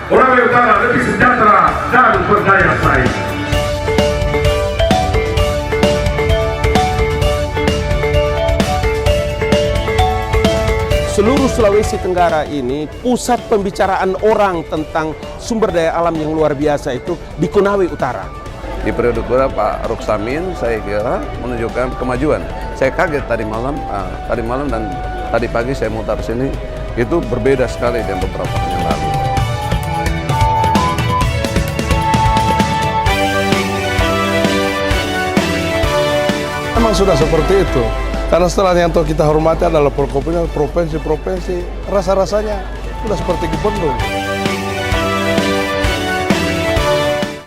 Konawe Utara lebih sejahtera dan berdaya saing. Seluruh Sulawesi Tenggara ini pusat pembicaraan orang tentang sumber daya alam yang luar biasa itu di Konawe Utara. Di periode kedua Pak Ruksamin saya kira menunjukkan kemajuan. Saya kaget tadi malam dan tadi pagi saya mutar sini, itu berbeda sekali dengan beberapa tahun yang lalu. Memang sudah seperti itu. Karena setelah yang kita hormati adalah provinsi-provinsi, rasa-rasanya sudah seperti gubernur.